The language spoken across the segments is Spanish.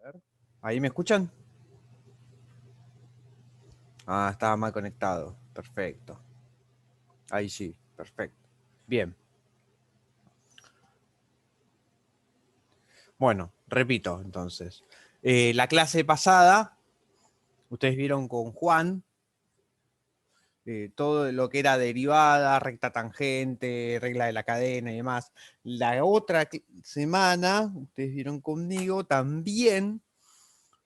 ver. ¿Ahí me escuchan? Ah, estaba mal conectado. Perfecto. Ahí sí, perfecto. Bien. Bueno, repito entonces. La clase pasada, ustedes vieron con Juan todo lo que era derivada, recta tangente, regla de la cadena y demás. La otra semana, ustedes vieron conmigo también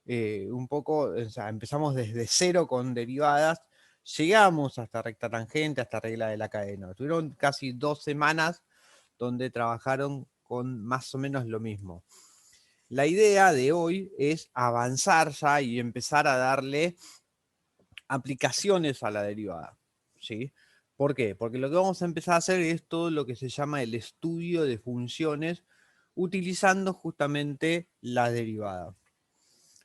un poco, o sea, empezamos desde cero con derivadas, llegamos hasta recta tangente, hasta regla de la cadena. Tuvieron casi 2 semanas donde trabajaron con más o menos lo mismo. La idea de hoy es avanzar ya y empezar a darle aplicaciones a la derivada, ¿sí? ¿Por qué? Porque lo que vamos a empezar a hacer es todo lo que se llama el estudio de funciones utilizando justamente la derivada.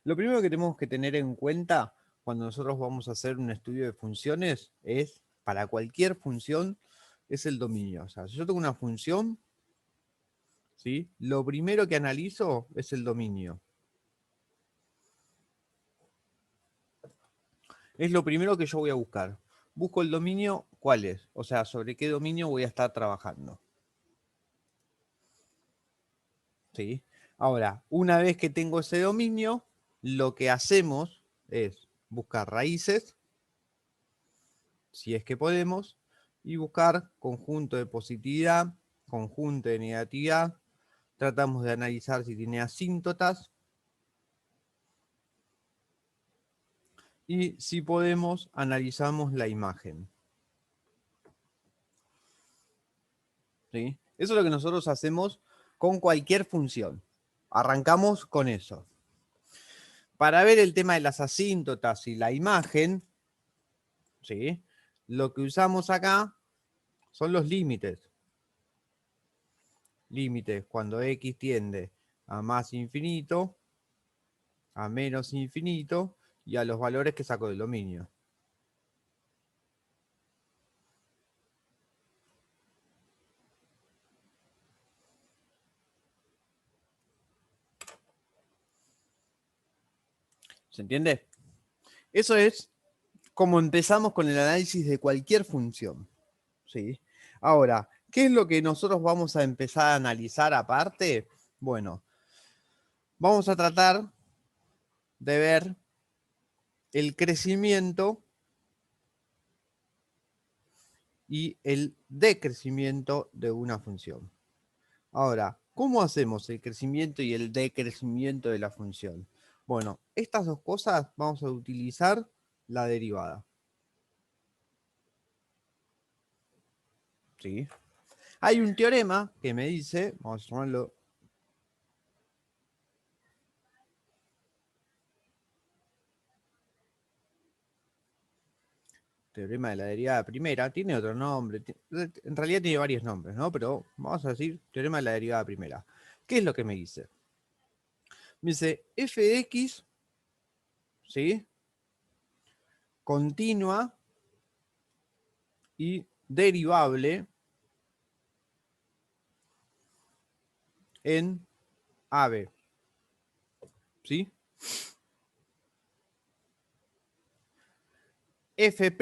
Lo primero que tenemos que tener en cuenta cuando nosotros vamos a hacer un estudio de funciones es, para cualquier función, es el dominio. O sea, si yo tengo una función, ¿sí? Lo primero que analizo es el dominio. Es lo primero que yo voy a buscar. Busco el dominio, ¿cuál es? O sea, sobre qué dominio voy a estar trabajando. ¿Sí? Ahora, una vez que tengo ese dominio, lo que hacemos es buscar raíces, si es que podemos, y buscar conjunto de positividad, conjunto de negatividad. Tratamos de analizar si tiene asíntotas. Y si podemos, analizamos la imagen. ¿Sí? Eso es lo que nosotros hacemos con cualquier función. Arrancamos con eso. Para ver el tema de las asíntotas y la imagen, ¿sí? Lo que usamos acá son los límites. Límites cuando x tiende a más infinito, a menos infinito y a los valores que saco del dominio. ¿Se entiende? Eso es como empezamos con el análisis de cualquier función. ¿Sí? Ahora, ¿qué es lo que nosotros vamos a empezar a analizar aparte? Bueno, vamos a tratar de ver el crecimiento y el decrecimiento de una función. Ahora, ¿cómo hacemos el crecimiento y el decrecimiento de la función? Bueno, estas dos cosas vamos a utilizar la derivada. ¿Sí? Hay un teorema que me dice, vamos a llamarlo teorema de la derivada primera, tiene otro nombre, en realidad tiene varios nombres, ¿no? Pero vamos a decir teorema de la derivada primera. ¿Qué es lo que me dice? Me dice f de x, ¿sí? Continua y derivable en AB, ¿sí? F'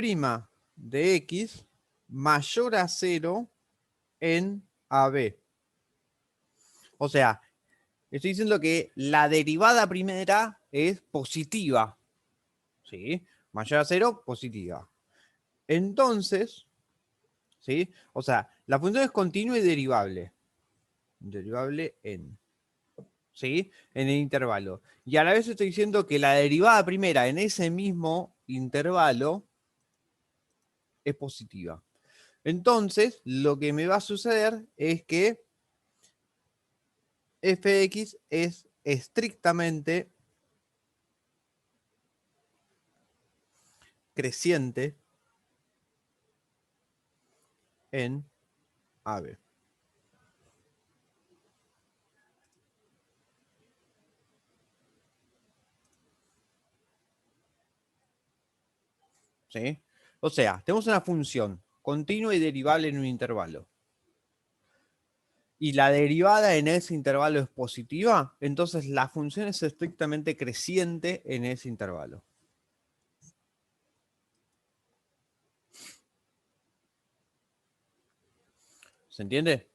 de x mayor a 0 en AB. O sea, estoy diciendo que la derivada primera es positiva, ¿sí? Mayor a 0, positiva. Entonces, ¿sí? O sea, la función es continua y derivable. Derivable en, ¿sí? En el intervalo. Y a la vez estoy diciendo que la derivada primera en ese mismo intervalo es positiva. Entonces, lo que me va a suceder es que fx es estrictamente creciente en AB. ¿Sí? O sea, tenemos una función continua y derivable en un intervalo. y la derivada en ese intervalo es positiva, entonces la función es estrictamente creciente en ese intervalo. ¿Se entiende?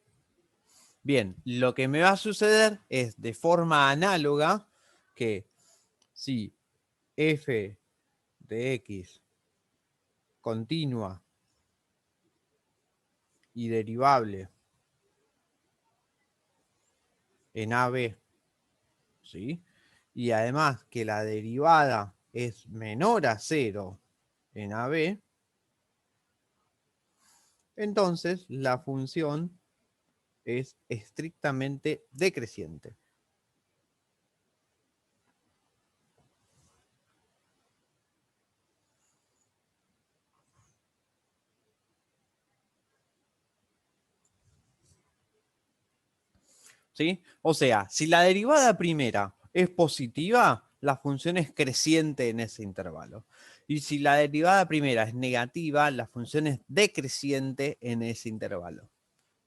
Bien, lo que me va a suceder es de forma análoga que si f de x continua y derivable en AB, ¿sí? Y además que la derivada es menor a 0 en AB, entonces la función es estrictamente decreciente. ¿Sí? O sea, si la derivada primera es positiva, la función es creciente en ese intervalo. Y si la derivada primera es negativa, la función es decreciente en ese intervalo.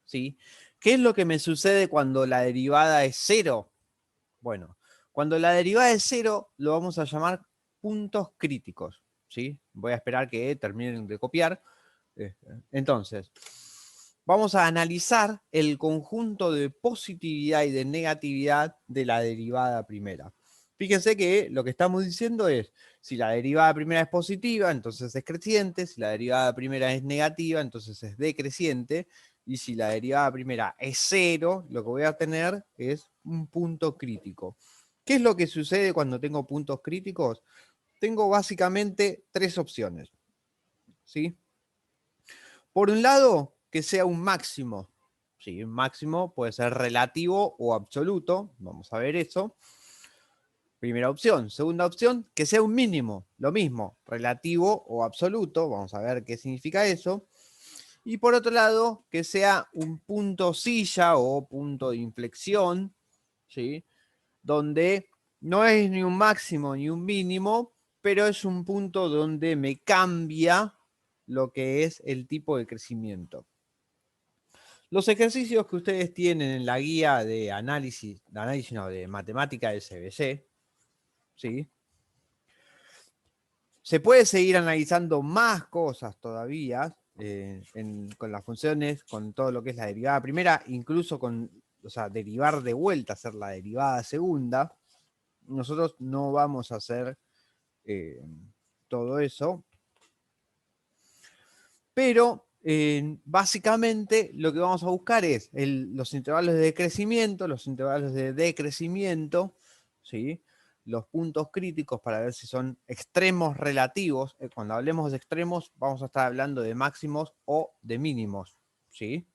¿Sí? ¿Qué es lo que me sucede cuando la derivada es cero? Bueno, cuando la derivada es cero, lo vamos a llamar puntos críticos. ¿Sí? Voy a esperar que terminen de copiar. Entonces, vamos a analizar el conjunto de positividad y de negatividad de la derivada primera. Fíjense que lo que estamos diciendo es, si la derivada primera es positiva, entonces es creciente, si la derivada primera es negativa, entonces es decreciente, y si la derivada primera es cero, lo que voy a tener es un punto crítico. ¿Qué es lo que sucede cuando tengo puntos críticos? Tengo básicamente tres opciones, ¿sí? Por un lado, que sea un máximo. Sí, un máximo puede ser relativo o absoluto. Vamos a ver eso. Primera opción. Segunda opción, que sea un mínimo. Lo mismo, relativo o absoluto. Vamos a ver qué significa eso. Y por otro lado, que sea un punto silla o punto de inflexión, ¿sí? Donde no es ni un máximo ni un mínimo, pero es un punto donde me cambia lo que es el tipo de crecimiento. Los ejercicios que ustedes tienen en la guía de análisis no, de matemática del CBC, ¿sí? Se puede seguir analizando más cosas todavía con las funciones, con todo lo que es la derivada primera, incluso con, o sea, derivar de vuelta, hacer la derivada segunda. Nosotros no vamos a hacer todo eso, pero básicamente lo que vamos a buscar es los intervalos de crecimiento, los intervalos de decrecimiento, ¿sí? Los puntos críticos para ver si son extremos relativos. Cuando hablemos de extremos vamos a estar hablando de máximos o de mínimos, ¿sí?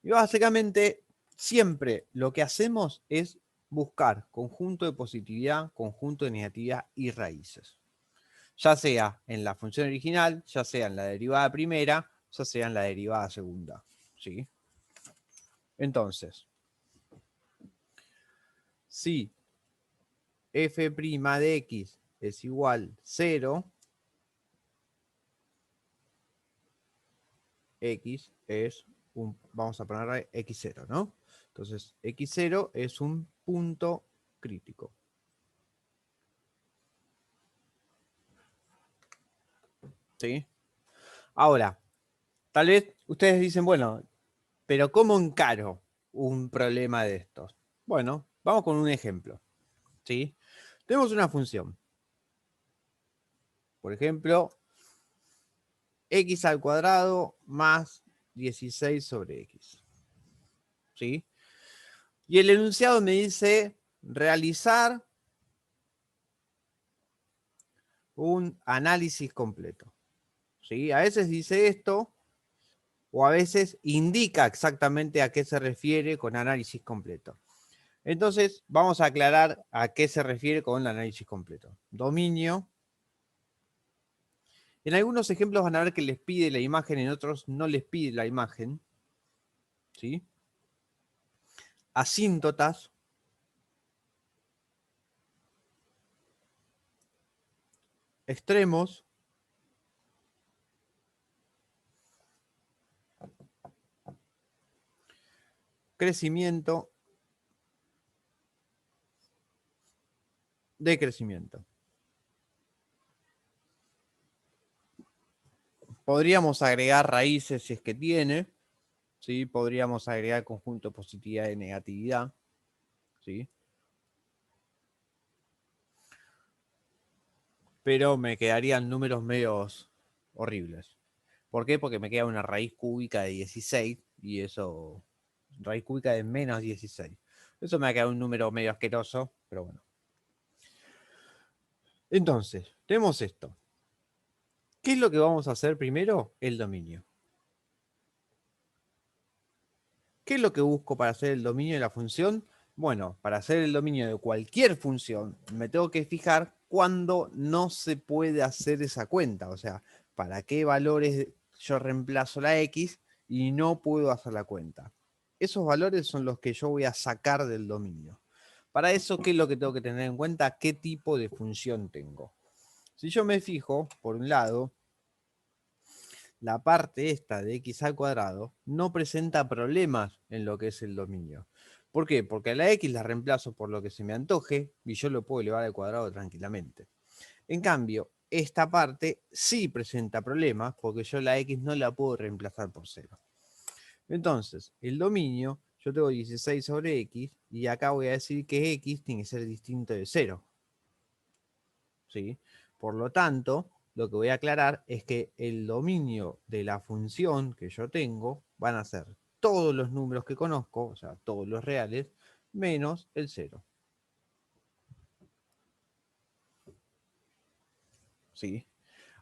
Y básicamente siempre lo que hacemos es buscar conjunto de positividad, conjunto de negatividad y raíces. Ya sea en la función original, ya sea en la derivada primera, ya sea en la derivada segunda. ¿Sí? Entonces, si f' de x es igual 0, x es vamos a poner x0, ¿no? Entonces, x0 es un punto crítico. ¿Sí? Ahora, tal vez ustedes dicen, bueno, pero ¿cómo encaro un problema de estos? Bueno, vamos con un ejemplo. ¿Sí? Tenemos una función. Por ejemplo, x al cuadrado más 16 sobre x. ¿Sí? Y el enunciado me dice realizar un análisis completo. ¿Sí? A veces dice esto, o a veces indica exactamente a qué se refiere con análisis completo. Entonces, vamos a aclarar a qué se refiere con el análisis completo. Dominio. En algunos ejemplos van a ver que les pide la imagen, en otros no les pide la imagen. ¿Sí? Asíntotas. Extremos. crecimiento, decrecimiento. Podríamos agregar raíces si es que tiene, ¿sí? Podríamos agregar conjunto de positividad y negatividad, ¿sí? Pero me quedarían números medios horribles. ¿Por qué? Porque me queda una raíz cúbica de 16 y eso, raíz cúbica de menos 16. Eso me va a quedar un número medio asqueroso, pero bueno. Entonces, tenemos esto. ¿Qué es lo que vamos a hacer primero? El dominio. ¿Qué es lo que busco para hacer el dominio de la función? Bueno, para hacer el dominio de cualquier función, me tengo que fijar cuándo no se puede hacer esa cuenta. O sea, para qué valores yo reemplazo la x y no puedo hacer la cuenta. Esos valores son los que yo voy a sacar del dominio. Para eso, ¿qué es lo que tengo que tener en cuenta? ¿Qué tipo de función tengo? Si yo me fijo, por un lado, la parte esta de x al cuadrado no presenta problemas en lo que es el dominio. ¿Por qué? Porque a la x la reemplazo por lo que se me antoje y yo lo puedo elevar al cuadrado tranquilamente. En cambio, esta parte sí presenta problemas porque yo la x no la puedo reemplazar por 0. Entonces, el dominio, yo tengo 16 sobre x y acá voy a decir que x tiene que ser distinto de 0. ¿Sí? Por lo tanto, lo que voy a aclarar es que el dominio de la función que yo tengo van a ser todos los números que conozco, o sea, todos los reales, menos el 0. ¿Sí?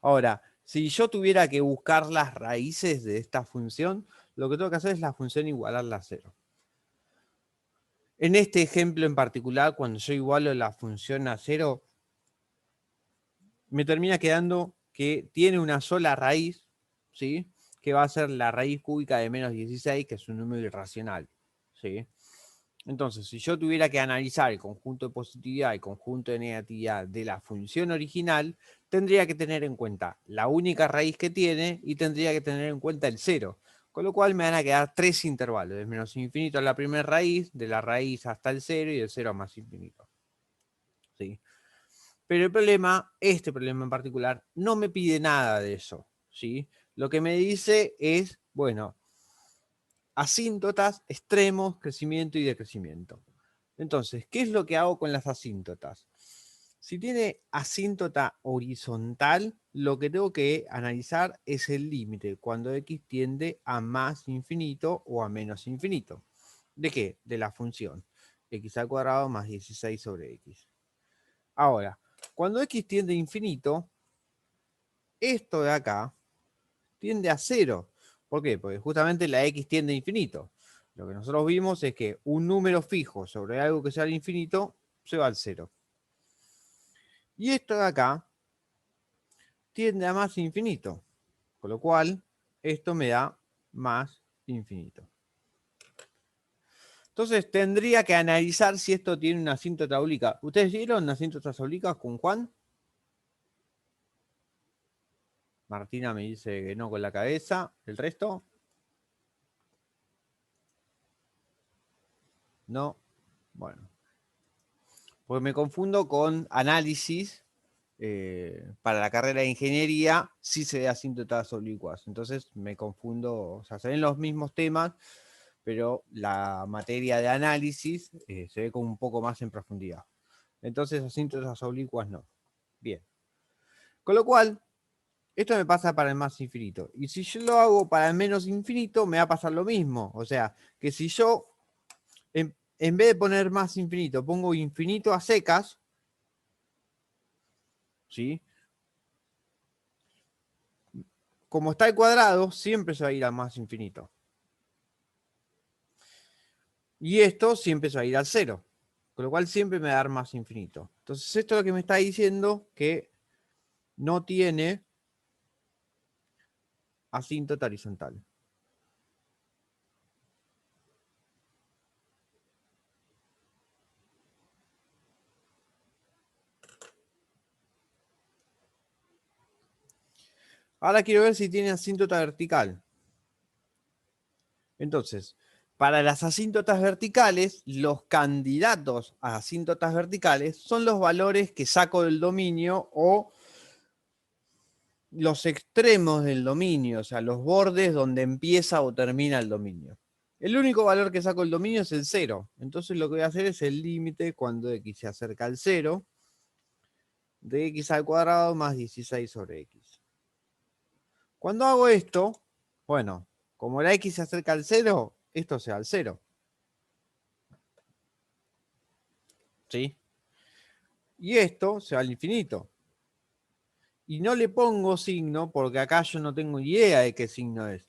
Ahora, si yo tuviera que buscar las raíces de esta función, lo que tengo que hacer es la función igualarla a 0. En este ejemplo en particular, cuando yo igualo la función a 0, me termina quedando que tiene una sola raíz, ¿sí? Que va a ser la raíz cúbica de menos 16, que es un número irracional, ¿sí? Entonces, si yo tuviera que analizar el conjunto de positividad y conjunto de negatividad de la función original, tendría que tener en cuenta la única raíz que tiene y tendría que tener en cuenta el 0. Con lo cual me van a quedar tres intervalos, de menos infinito a la primera raíz, de la raíz hasta el 0 y del 0 a más infinito. ¿Sí? Pero el problema, este problema en particular, no me pide nada de eso, ¿sí? Lo que me dice es, bueno, asíntotas, extremos, crecimiento y decrecimiento. Entonces, ¿qué es lo que hago con las asíntotas? Si tiene asíntota horizontal, lo que tengo que analizar es el límite, cuando x tiende a más infinito o a menos infinito. ¿De qué? De la función x al cuadrado más 16 sobre x. Ahora, cuando x tiende a infinito, esto de acá tiende a 0. ¿Por qué? Porque justamente la x tiende a infinito. Lo que nosotros vimos es que un número fijo sobre algo que sea al infinito se va al 0. Y esto de acá tiende a más infinito. Con lo cual, esto me da más infinito. Entonces tendría que analizar si esto tiene una asíntota obliqua. ¿Ustedes vieron asíntotas oblicuas con Juan? Martina me dice que no con la cabeza. ¿El resto? No. Bueno. Porque me confundo con análisis para la carrera de ingeniería, sí se ve asíntotas oblicuas. Entonces me confundo, o sea, se ven los mismos temas, pero la materia de análisis se ve como un poco más en profundidad. Entonces asíntotas oblicuas no. Bien. Con lo cual, esto me pasa para el más infinito. Y si yo lo hago para el menos infinito, me va a pasar lo mismo. O sea, que si yo, en vez de poner más infinito, pongo infinito a secas, ¿sí? Como está el cuadrado, siempre se va a ir al más infinito. Y esto siempre se va a ir al 0. Con lo cual siempre me va a dar más infinito. Entonces esto es lo que me está diciendo que no tiene asíntota horizontal. Ahora quiero ver si tiene asíntota vertical. Entonces, Para las asíntotas verticales, los candidatos a asíntotas verticales son los valores que saco del dominio o los extremos del dominio, o sea, los bordes donde empieza o termina el dominio. El único valor que saco del dominio es el 0. Entonces lo que voy a hacer es el límite cuando x se acerca al 0 de x al cuadrado más 16 sobre x. Cuando hago esto, bueno, como la x se acerca al 0, esto se va al 0. ¿Sí? Y esto se va al infinito. Y no le pongo signo porque acá yo no tengo idea de qué signo es.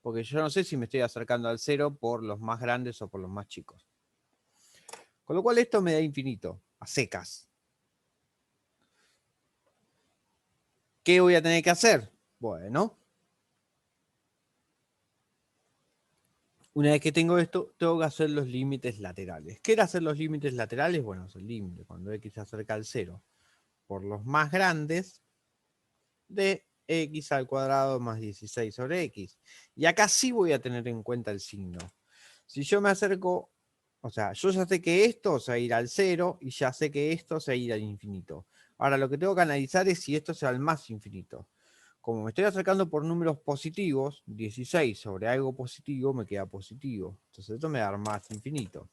Porque yo no sé si me estoy acercando al 0 por los más grandes o por los más chicos. Con lo cual esto me da infinito, a secas. ¿Qué voy a tener que hacer? Bueno, una vez que tengo esto, tengo que hacer los límites laterales. ¿Qué era hacer los límites laterales? Bueno, es el límite cuando x se acerca al 0 por los más grandes de x al cuadrado más 16 sobre x. Y acá sí voy a tener en cuenta el signo. Si yo me acerco, o sea, yo ya sé que esto se va a ir al 0 y ya sé que esto se va a ir al infinito. Ahora lo que tengo que analizar es si esto se va al más infinito. Como me estoy acercando por números positivos, 16 sobre algo positivo me queda positivo. Entonces esto me da más infinito.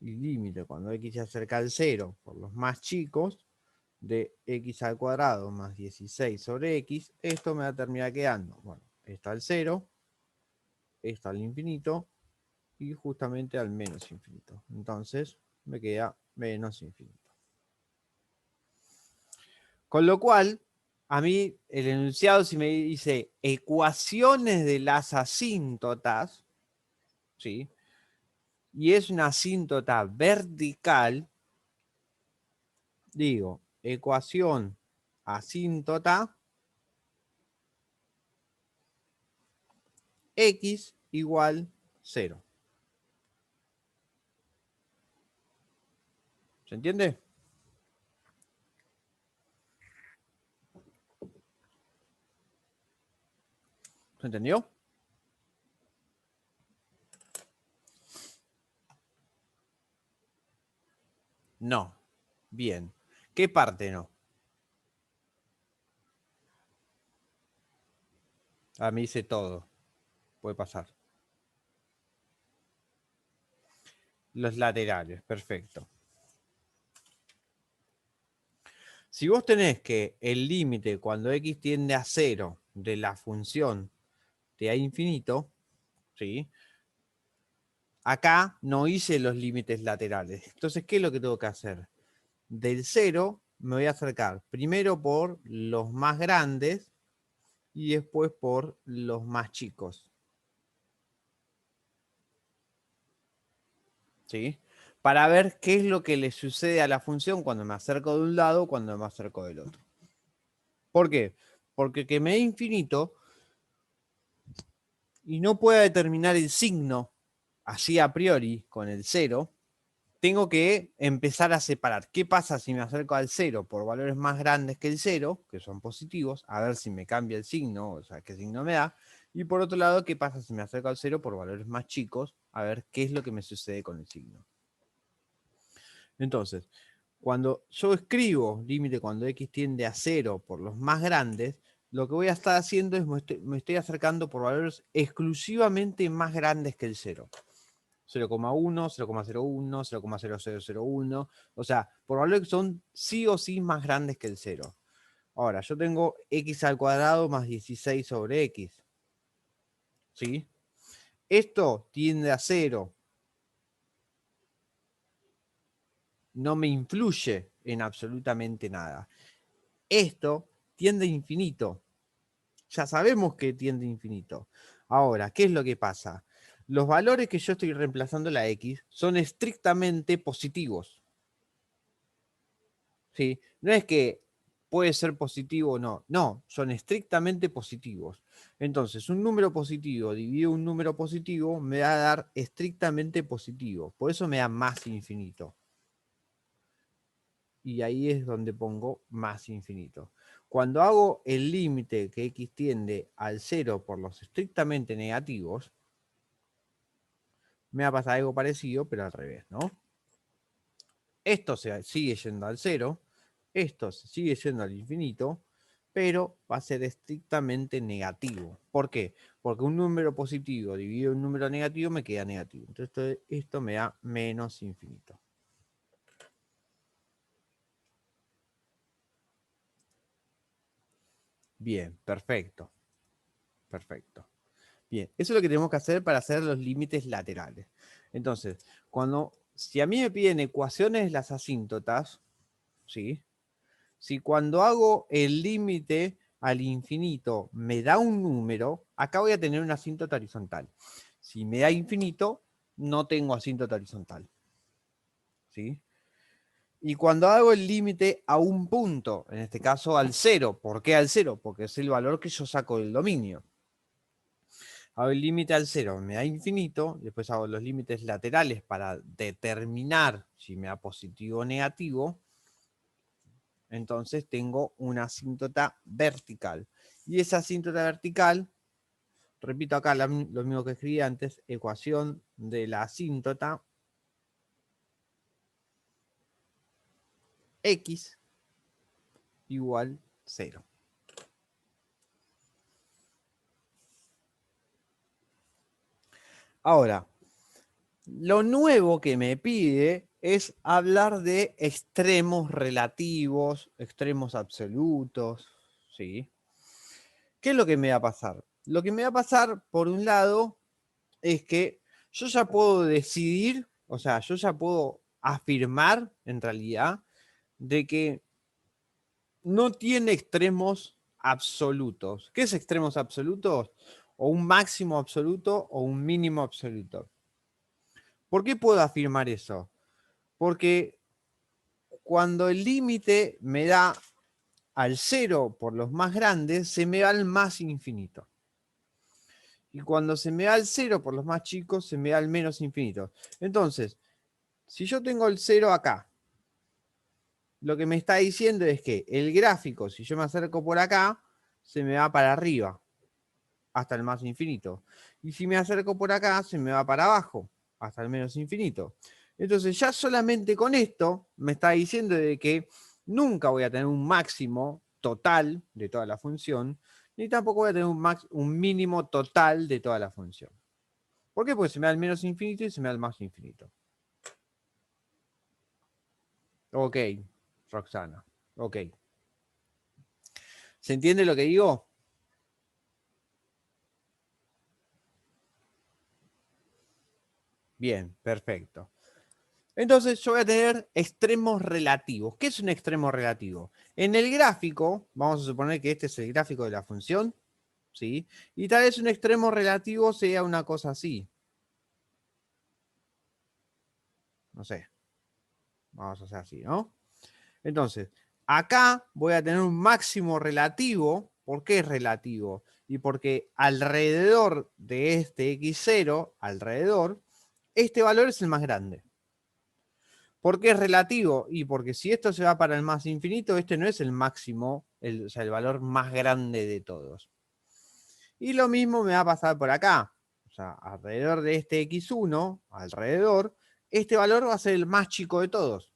Y límite cuando x se acerca al 0 por los más chicos de x al cuadrado más 16 sobre x, esto me va a terminar quedando, bueno, está al 0, está al infinito y justamente al menos infinito. Entonces me queda menos infinito. Con lo cual, a mí el enunciado si me dice ecuaciones de las asíntotas, ¿sí? Y es una asíntota vertical, digo, ecuación asíntota x igual 0. ¿Se entiende? ¿Se entendió? No. Bien. ¿Qué parte no? A mí dice todo. Puede pasar. Los laterales, perfecto. Si vos tenés que el límite cuando x tiende a 0 de la función de a infinito, ¿sí? Acá no hice los límites laterales. Entonces, ¿qué es lo que tengo que hacer? Del 0 me voy a acercar primero por los más grandes y después por los más chicos. ¿Sí? Para ver qué es lo que le sucede a la función cuando me acerco de un lado o cuando me acerco del otro. ¿Por qué? Porque que me dé infinito y no pueda determinar el signo así a priori con el 0, tengo que empezar a separar. ¿Qué pasa si me acerco al 0 por valores más grandes que el 0, que son positivos? A ver si me cambia el signo, o sea, qué signo me da. Y por otro lado, ¿qué pasa si me acerco al 0 por valores más chicos? A ver qué es lo que me sucede con el signo. Entonces, cuando yo escribo límite cuando x tiende a 0 por los más grandes, lo que voy a estar haciendo es me estoy acercando por valores exclusivamente más grandes que el 0. 0,1, 0,01, 0,0001. O sea, por valores que son sí o sí más grandes que el 0. Ahora, yo tengo x al cuadrado más 16 sobre x. ¿Sí? Esto tiende a 0. No me influye en absolutamente nada. Esto tiende a infinito. Ya sabemos que tiende a infinito. Ahora, ¿qué es lo que pasa? Los valores que yo estoy reemplazando la x son estrictamente positivos. ¿Sí? No es que puede ser positivo o no. No, son estrictamente positivos. Entonces, un número positivo dividido un número positivo me va a dar estrictamente positivo. Por eso me da más infinito. Y ahí es donde pongo más infinito. cuando hago el límite que x tiende al 0 por los estrictamente negativos, me va a pasar algo parecido, pero al revés, ¿no? Esto se sigue yendo al 0, esto se sigue yendo al infinito, pero va a ser estrictamente negativo. ¿Por qué? Porque un número positivo dividido en un número negativo me queda negativo. Entonces esto me da menos infinito. Bien, perfecto. Perfecto. Bien, eso es lo que tenemos que hacer para hacer los límites laterales. Entonces, si a mí me piden ecuaciones las asíntotas, ¿sí? Si cuando hago el límite al infinito me da un número, acá voy a tener una asíntota horizontal. Si me da infinito, no tengo asíntota horizontal. ¿Sí? Y cuando hago el límite a un punto, en este caso al 0, ¿por qué al 0? Porque es el valor que yo saco del dominio. Hago el límite al 0, me da infinito, después hago los límites laterales para determinar si me da positivo o negativo, entonces tengo una asíntota vertical. Y esa asíntota vertical, repito acá lo mismo que escribí antes, ecuación de la asíntota x igual 0. Ahora, lo nuevo que me pide es hablar de extremos relativos, extremos absolutos, ¿sí? ¿Qué es lo que me va a pasar? Lo que me va a pasar, por un lado, es que yo ya puedo decidir, o sea, yo ya puedo afirmar, en realidad, de que no tiene extremos absolutos. ¿Qué es extremos absolutos? O un máximo absoluto o un mínimo absoluto. ¿Por qué puedo afirmar eso? Porque cuando el límite me da al 0 por los más grandes, se me va al más infinito. Y cuando se me da al 0 por los más chicos, se me da al menos infinito. Entonces, si yo tengo el 0 acá, lo que me está diciendo es que el gráfico, si yo me acerco por acá, se me va para arriba, hasta el más infinito. Y si me acerco por acá, se me va para abajo, hasta el menos infinito. Entonces, ya solamente con esto me está diciendo de que nunca voy a tener un máximo total de toda la función, ni tampoco voy a tener un mínimo total de toda la función. ¿Por qué? Porque se me da el menos infinito y se me da el más infinito. Ok, Roxana. Ok. ¿Se entiende lo que digo? Bien, perfecto. Entonces yo voy a tener extremos relativos. ¿Qué es un extremo relativo? En el gráfico, vamos a suponer que este es el gráfico de la función, ¿sí? Y tal vez un extremo relativo sea una cosa así. No sé. Vamos a hacer así, ¿no? Entonces, acá voy a tener un máximo relativo. ¿Por qué es relativo? Y porque alrededor de este x0, alrededor, este valor es el más grande. ¿Por qué es relativo? Y porque si esto se va para el más infinito, este no es el máximo, o sea, el valor más grande de todos. Y lo mismo me va a pasar por acá. O sea, alrededor de este x1, alrededor, este valor va a ser el más chico de todos.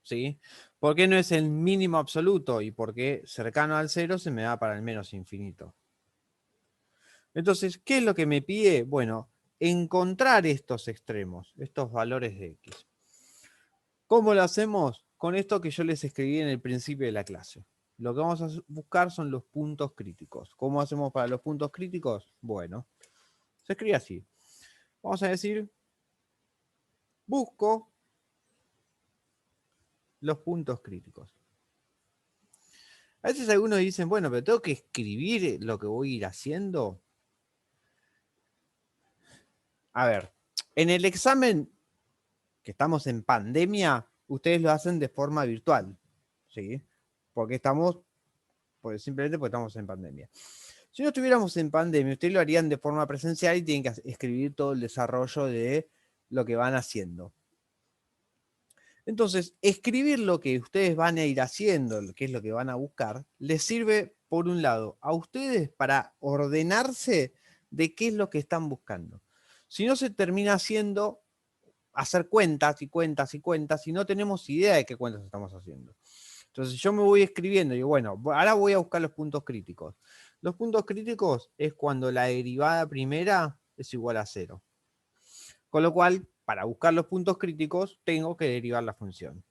¿Sí? ¿Por qué no es el mínimo absoluto? Y porque cercano al 0 se me va para el menos infinito. Entonces, ¿qué es lo que me pide? Bueno, encontrar estos extremos, estos valores de x. ¿Cómo lo hacemos? Con esto que yo les escribí en el principio de la clase. Lo que vamos a buscar son los puntos críticos. ¿Cómo hacemos para los puntos críticos? Bueno, se escribe así. Vamos a decir, busco los puntos críticos. A veces algunos dicen, bueno, pero tengo que escribir lo que voy a ir haciendo. A ver, en el examen que estamos en pandemia, ustedes lo hacen de forma virtual, ¿sí? Simplemente porque estamos en pandemia. Si no estuviéramos en pandemia, ustedes lo harían de forma presencial y tienen que escribir todo el desarrollo de lo que van haciendo. Entonces, escribir lo que ustedes van a ir haciendo, qué es lo que van a buscar, les sirve, por un lado, a ustedes para ordenarse de qué es lo que están buscando. Si no, se termina haciendo hacer cuentas y cuentas y cuentas y no tenemos idea de qué cuentas estamos haciendo. Entonces yo me voy escribiendo y digo, bueno, ahora voy a buscar los puntos críticos. Los puntos críticos es cuando la derivada primera es igual a 0. Con lo cual, para buscar los puntos críticos, tengo que derivar la función.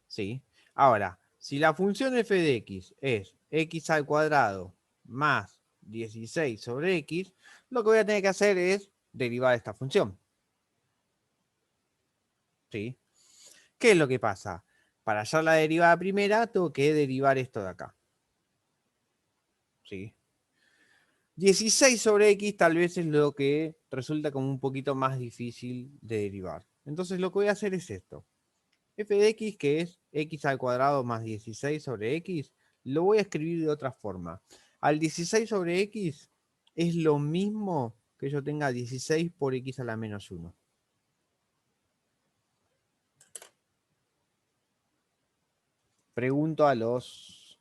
¿Sí? Ahora, si la función f de x es x al cuadrado más 16 sobre x, lo que voy a tener que hacer es derivar esta función. ¿Sí? ¿Qué es lo que pasa? Para hallar la derivada primera, tengo que derivar esto de acá. ¿Sí? 16 sobre x tal vez es lo que resulta como un poquito más difícil de derivar. Entonces lo que voy a hacer es esto. F de x, que es x al cuadrado más 16 sobre x, lo voy a escribir de otra forma. Al 16 sobre x es lo mismo que yo tenga 16 por x a la menos 1. Pregunto a los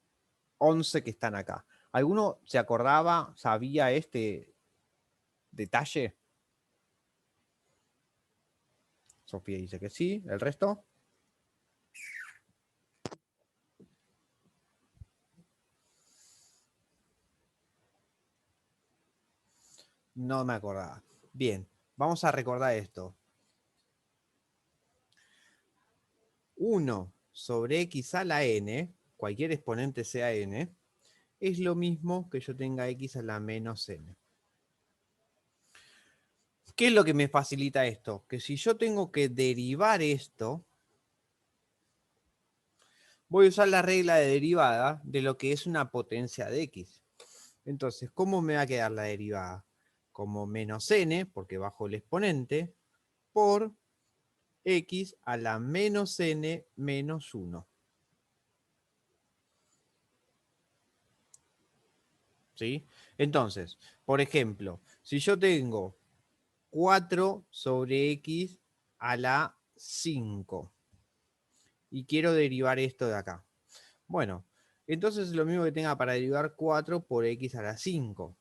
11 que están acá. ¿Alguno se acordaba, sabía este detalle? Sofía dice que sí. ¿El resto? No me acordaba. Bien, vamos a recordar esto. 1 sobre x a la n, cualquier exponente sea n, es lo mismo que yo tenga x a la menos n. ¿Qué es lo que me facilita esto? Que si yo tengo que derivar esto, voy a usar la regla de derivada de lo que es una potencia de x. Entonces, ¿cómo me va a quedar la derivada? Como menos n, porque bajo el exponente, por x a la menos n menos 1. ¿Sí? Entonces, por ejemplo, si yo tengo 4 sobre x a la 5 y quiero derivar esto de acá. Bueno, entonces es lo mismo que tenga para derivar 4 por x a la 5.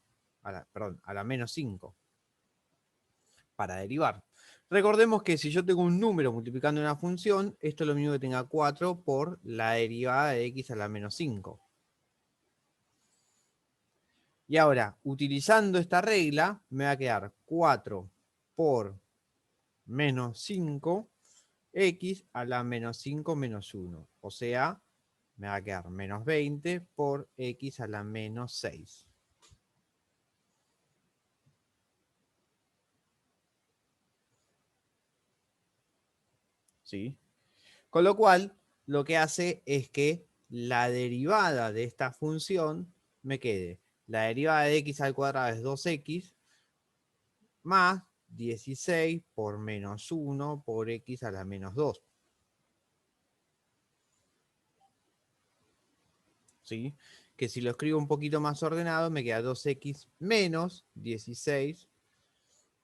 Perdón, a la menos 5. Para derivar. Recordemos que si yo tengo un número multiplicando una función, esto es lo mismo que tenga 4 por la derivada de x a la menos 5. Y ahora, utilizando esta regla, me va a quedar 4 por menos 5, x a la menos 5 menos 1. O sea, me va a quedar menos 20 por x a la menos 6. ¿Sí? Con lo cual, lo que hace es que la derivada de esta función me quede. La derivada de x al cuadrado es 2x más 16 por menos 1 por x a la menos 2. ¿Sí? Que si lo escribo un poquito más ordenado, me queda 2x menos 16.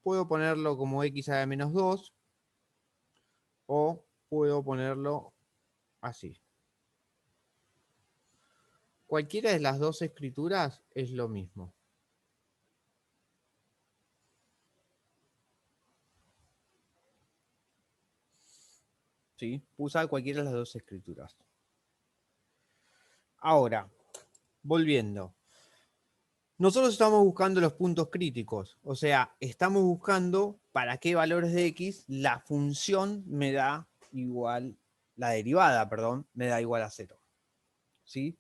Puedo ponerlo como x a la menos 2 o puedo ponerlo así. Cualquiera de las dos escrituras es lo mismo. ¿Sí? Puedo usar cualquiera de las dos escrituras. Ahora, volviendo. Nosotros estamos buscando los puntos críticos. O sea, estamos buscando para qué valores de x la función me da igual, la derivada, perdón, me da igual a 0. ¿Sí?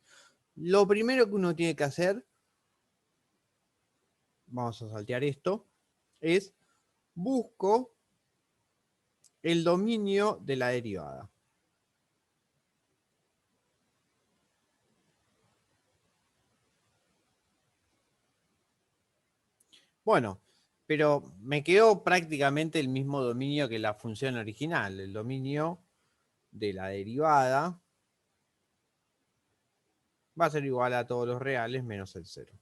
Lo primero que uno tiene que hacer, vamos a saltear esto, es busco el dominio de la derivada. Bueno, pero me quedó prácticamente el mismo dominio que la función original, el dominio de la derivada va a ser igual a todos los reales menos el 0.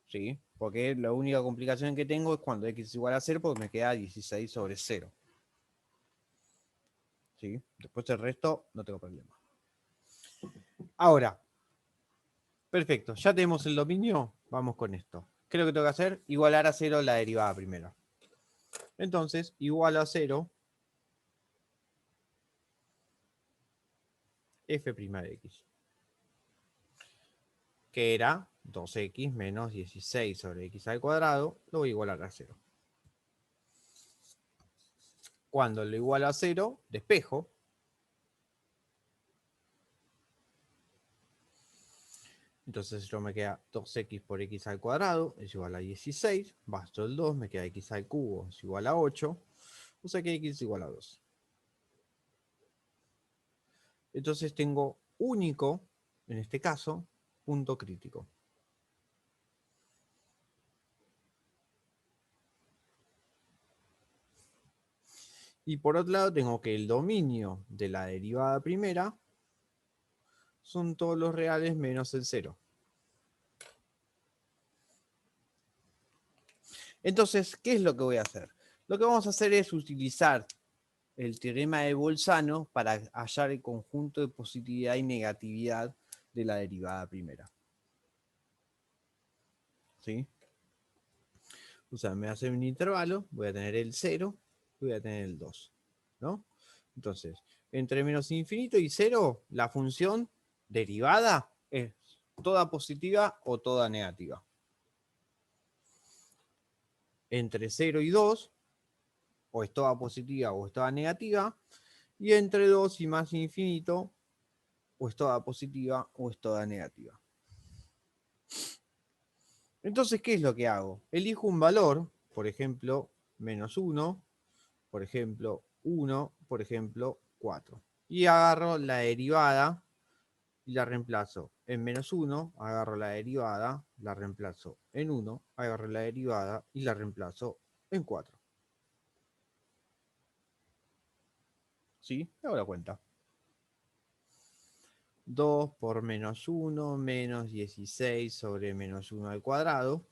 ¿Sí? Porque la única complicación que tengo es cuando x es igual a 0, porque me queda 16 sobre 0. ¿Sí? Después el resto no tengo problema. Ahora, perfecto, ya tenemos el dominio, vamos con esto. ¿Qué es lo que tengo que hacer? Igualar a 0 la derivada primera. Entonces, igual a 0 f' de x, que era 2x menos 16 sobre x al cuadrado, lo voy a igualar a 0. Cuando lo igualo a 0, despejo. Entonces esto me queda 2x por x al cuadrado es igual a 16, basto el 2, me queda x al cubo es igual a 8, o sea que x es igual a 2. Entonces tengo único, en este caso, punto crítico. Y por otro lado tengo que el dominio de la derivada primera son todos los reales menos el 0. Entonces, ¿qué es lo que voy a hacer? Lo que vamos a hacer es utilizar el teorema de Bolzano para hallar el conjunto de positividad y negatividad de la derivada primera. ¿Sí? O sea, me voy a hacer un intervalo, voy a tener el 0, voy a tener el 2. ¿No? Entonces, entre menos infinito y 0, la función derivada es toda positiva o toda negativa. Entre 0 y 2, o es toda positiva o es toda negativa. Y entre 2 y más infinito, o es toda positiva o es toda negativa. Entonces, ¿qué es lo que hago? Elijo un valor, por ejemplo, menos 1, por ejemplo, 1, por ejemplo, 4. Y agarro la derivada y la reemplazo en menos 1, agarro la derivada, la reemplazo en 1, agarro la derivada y la reemplazo en 4. ¿Sí? Hago la cuenta. 2 por menos 1, menos 16 sobre menos 1 al cuadrado.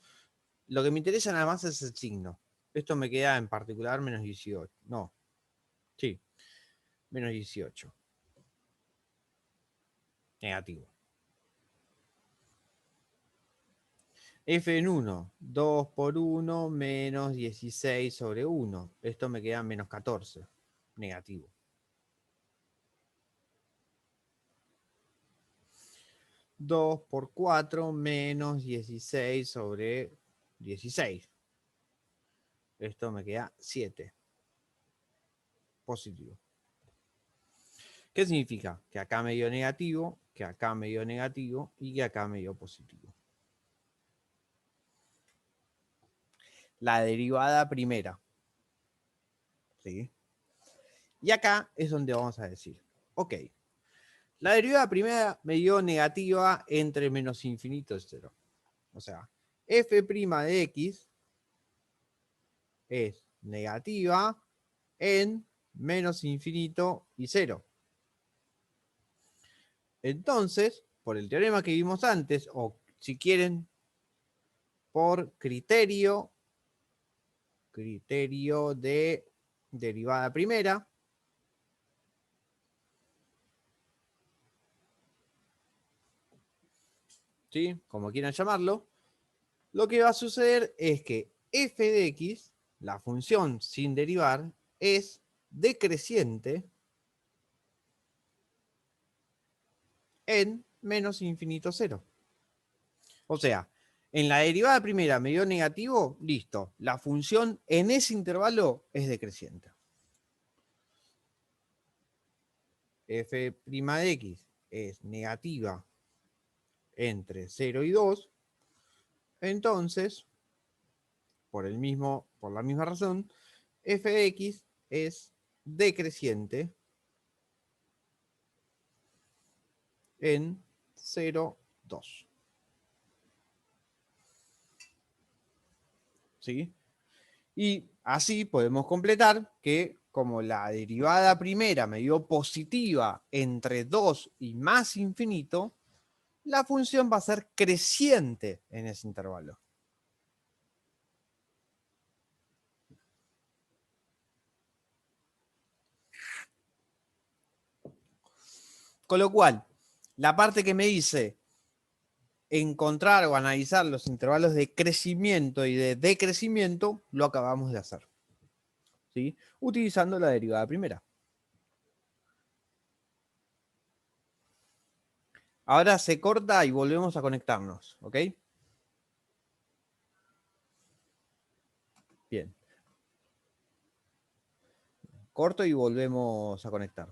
Lo que me interesa nada más es el signo. Esto me queda en particular menos 18. No. Sí. Menos 18. Negativo. F en 1. 2 por 1 menos 16 sobre 1. Esto me queda menos 14. Negativo. Dos por 4 menos 16 sobre 16. Esto me queda 7. Positivo. ¿Qué significa? Que acá me dio negativo, que acá me dio negativo y que acá me dio positivo. La derivada primera. ¿Sí? Y acá es donde vamos a decir, ok, la derivada primera me dio negativa entre menos infinito y 0. O sea, f' de x es negativa en menos infinito y 0. Entonces, por el teorema que vimos antes, o si quieren, por criterio de derivada primera, ¿sí? Como quieran llamarlo, lo que va a suceder es que f de x, la función sin derivar, es decreciente en menos infinito 0. O sea, en la derivada primera me dio negativo, listo. La función en ese intervalo es decreciente. F' de x es negativa entre 0 y 2. Entonces, por la misma razón, f de x es decreciente en 0, 2. ¿Sí? Y así podemos completar que como la derivada primera me dio positiva entre 2 y más infinito, la función va a ser creciente en ese intervalo. Con lo cual, la parte que me dice encontrar o analizar los intervalos de crecimiento y de decrecimiento, lo acabamos de hacer. ¿Sí? Utilizando la derivada primera. Ahora se corta y volvemos a conectarnos, ¿ok? Bien. Corto y volvemos a conectar.